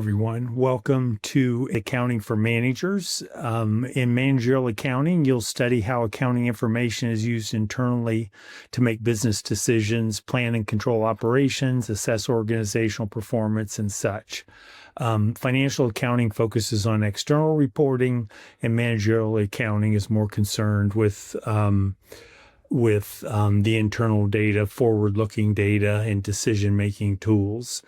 everyone. Welcome to Accounting for Managers. In managerial accounting, you'll study how accounting information is used internally to make business decisions, plan and control operations, assess organizational performance, and such. Financial accounting focuses on external reporting, and managerial accounting is more concerned with the internal data, forward-looking data, and decision-making tools.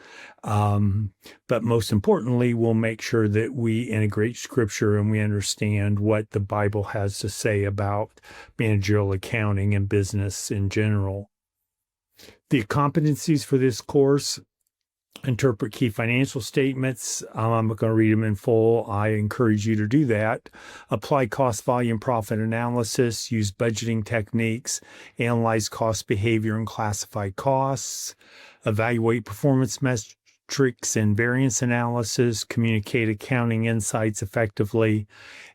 But most importantly, we'll make sure that we integrate Scripture and we understand what the Bible has to say about managerial accounting and business in general. The competencies for this course: interpret key financial statements. I'm not going to read them in full. I encourage you to do that. Apply cost, volume, profit analysis. Use budgeting techniques. Analyze cost behavior and classify costs. Evaluate performance metrics and variance analysis. Communicate accounting insights effectively.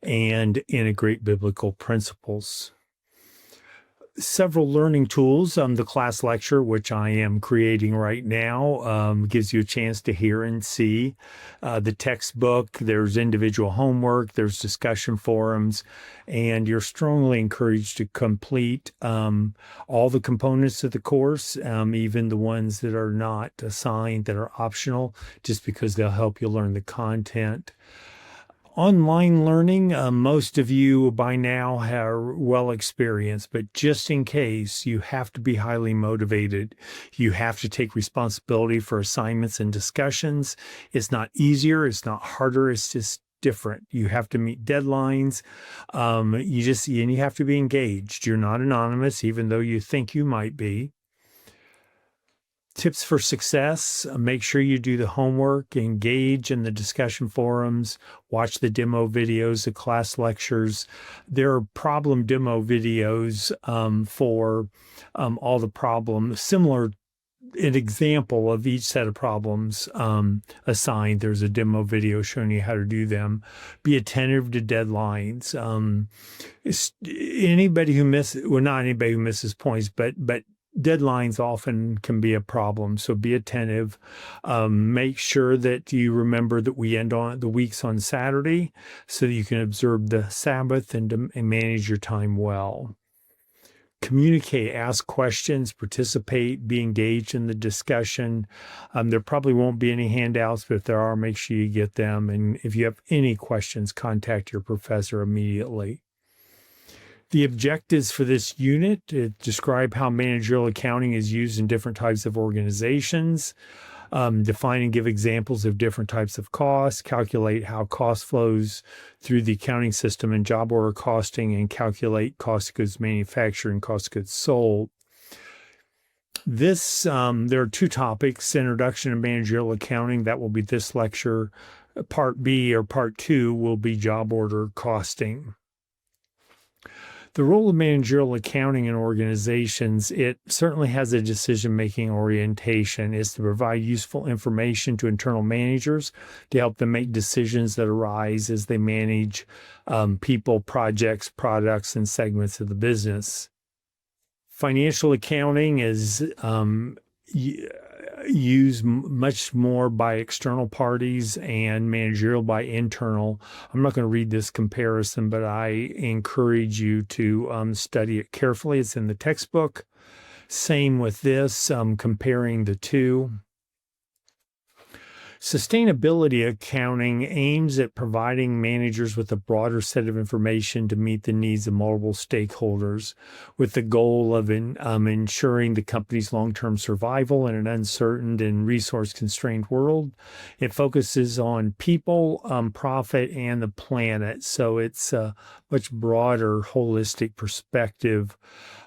And integrate biblical principles. Several learning tools. The class lecture, which I am creating right now, gives you a chance to hear and see. The textbook, there's individual homework, there's discussion forums, and you're strongly encouraged to complete all the components of the course, even the ones that are not assigned, that are optional, just because they'll help you learn the content. Online learning, most of you by now are well experienced, but just in case, you have to be highly motivated. You have to take responsibility for assignments and discussions. It's not easier, it's not harder, it's just different. You have to meet deadlines. You have to be engaged. You're not anonymous, even though you think you might be. Tips for success: make sure you do the homework, engage in the discussion forums, watch the demo videos, the class lectures. There are problem demo videos for all the problems, similar, an example of each set of problems assigned. There's a demo video showing you how to do them. Be attentive to deadlines. Anybody who misses, well, not anybody who misses points, but deadlines often can be a problem, so be attentive. Make sure that you remember that we end on the weeks on Saturday so that you can observe the Sabbath and manage your time well. Communicate, ask questions, participate, be engaged in the discussion. There probably won't be any handouts, but if there are, make sure you get them. And if you have any questions, contact your professor immediately. The objectives for this unit describe how managerial accounting is used in different types of organizations, define and give examples of different types of costs, calculate how cost flows through the accounting system and job order costing, and calculate cost of goods manufactured and cost of goods sold. There are two topics: Introduction to Managerial Accounting. That will be this lecture. Part B, or Part 2, will be job order costing. The role of managerial accounting in organizations, it certainly has a decision-making orientation, is to provide useful information to internal managers to help them make decisions that arise as they manage people, projects, products, and segments of the business. Financial accounting is used much more by external parties and managerial by internal. I'm not going to read this comparison, but I encourage you to study it carefully. It's in the textbook. Same with this, comparing the two. Sustainability accounting aims at providing managers with a broader set of information to meet the needs of multiple stakeholders, with the goal of ensuring the company's long-term survival in an uncertain and resource-constrained world. It focuses on people, profit, and the planet, so it's a much broader, holistic perspective.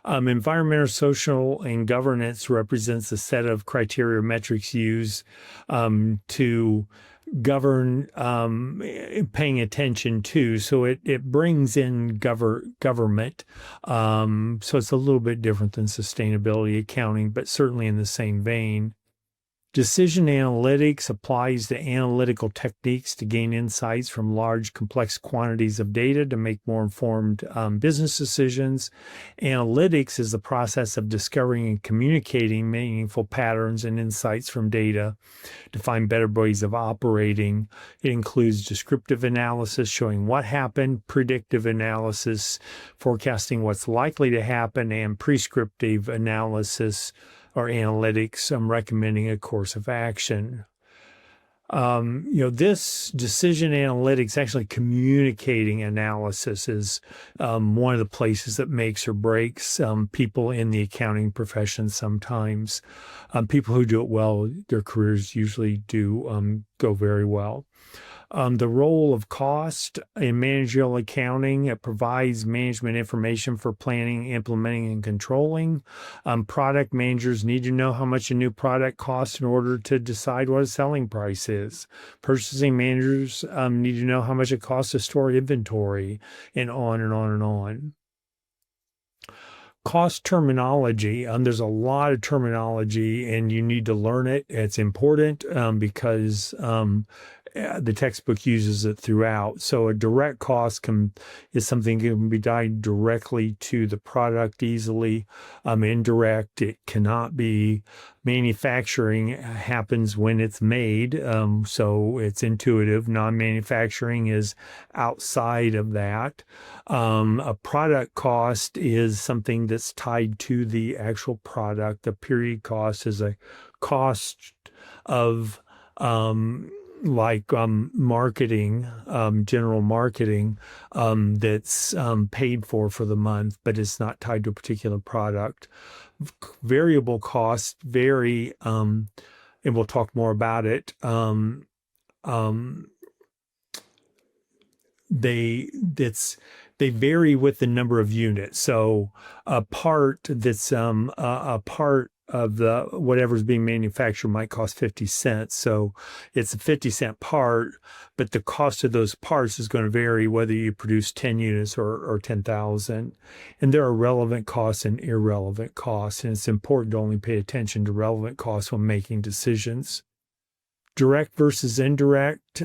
Environmental, social, and governance represents a set of criteria metrics used to govern, paying attention to. So it brings in government. So it's a little bit different than sustainability accounting, but certainly in the same vein. Decision analytics applies the analytical techniques to gain insights from large, complex quantities of data to make more informed business decisions. Analytics is the process of discovering and communicating meaningful patterns and insights from data to find better ways of operating. It includes descriptive analysis, showing what happened, predictive analysis, forecasting what's likely to happen, and prescriptive analysis or analytics, recommending a course of action. This decision analytics, actually communicating analysis, is one of the places that makes or breaks people in the accounting profession sometimes. People who do it well, their careers usually do go very well. The role of cost in managerial accounting, it provides management information for planning, implementing, and controlling. Product managers need to know how much a new product costs in order to decide what a selling price is. Purchasing managers need to know how much it costs to store inventory, and on and on and on. Cost terminology. There's a lot of terminology and you need to learn it. It's important because the textbook uses it throughout. So a direct cost is something that can be tied directly to the product easily. Indirect, it cannot be. Manufacturing happens when it's made, so it's intuitive. Non-manufacturing is outside of that. A product cost is something that's tied to the actual product. The period cost is a cost of marketing, general marketing, that's paid for the month, but it's not tied to a particular product. Variable costs vary, and we'll talk more about it. They vary with the number of units. So a part that's a part of the whatever's being manufactured might cost 50 cents. So it's a 50-cent part, but the cost of those parts is going to vary whether you produce 10 units or 10,000. And there are relevant costs and irrelevant costs. And it's important to only pay attention to relevant costs when making decisions. Direct versus indirect.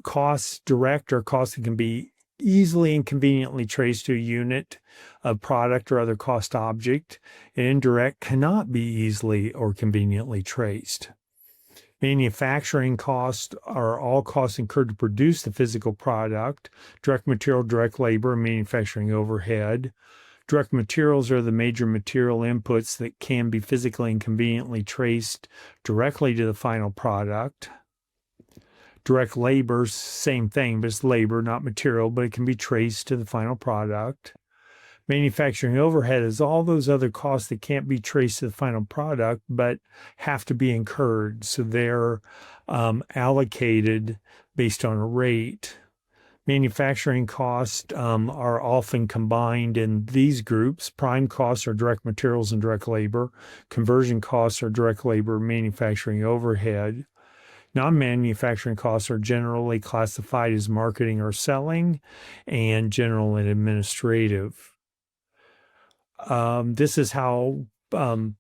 Costs direct are costs that can be easily and conveniently traced to a unit of product or other cost object. And indirect cannot be easily or conveniently traced. Manufacturing costs are all costs incurred to produce the physical product. Direct material, direct labor, and manufacturing overhead. Direct materials are the major material inputs that can be physically and conveniently traced directly to the final product. Direct labor, same thing, but it's labor, not material, but it can be traced to the final product. Manufacturing overhead is all those other costs that can't be traced to the final product, but have to be incurred. So they're allocated based on a rate. Manufacturing costs are often combined in these groups. Prime costs are direct materials and direct labor. Conversion costs are direct labor, manufacturing overhead. Non-manufacturing costs are generally classified as marketing or selling, and general and administrative. This is how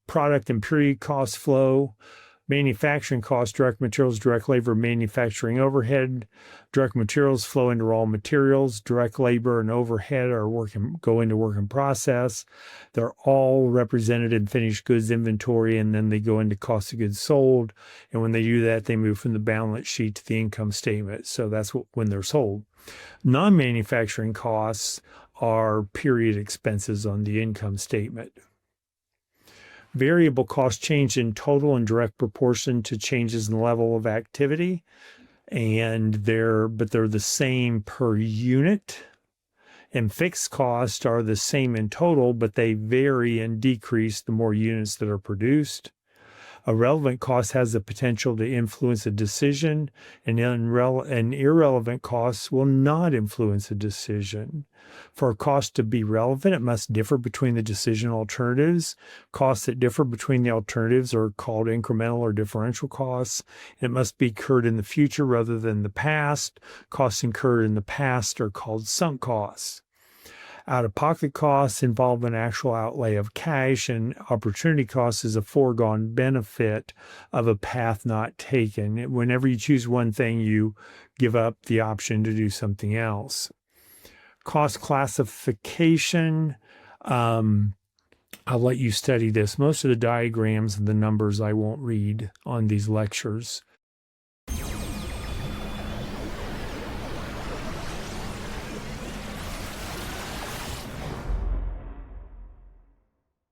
product and period costs flow. Manufacturing costs, direct materials, direct labor, manufacturing overhead. Direct materials flow into raw materials. Direct labor and overhead go into work in process. They're all represented in finished goods inventory, and then they go into cost of goods sold. And when they do that, they move from the balance sheet to the income statement. So that's when they're sold. Non-manufacturing costs are period expenses on the income statement. Variable costs change in total and direct proportion to changes in the level of activity, and they're the same per unit. And fixed costs are the same in total, but they vary and decrease the more units that are produced. A relevant cost has the potential to influence a decision, and irrelevant costs will not influence a decision. For a cost to be relevant, it must differ between the decision alternatives. Costs that differ between the alternatives are called incremental or differential costs. It must be incurred in the future rather than the past. Costs incurred in the past are called sunk costs. Out-of-pocket costs involve an actual outlay of cash, and opportunity costs is a foregone benefit of a path not taken. Whenever you choose one thing, you give up the option to do something else. Cost classification. I'll let you study this. Most of the diagrams and the numbers I won't read on these lectures.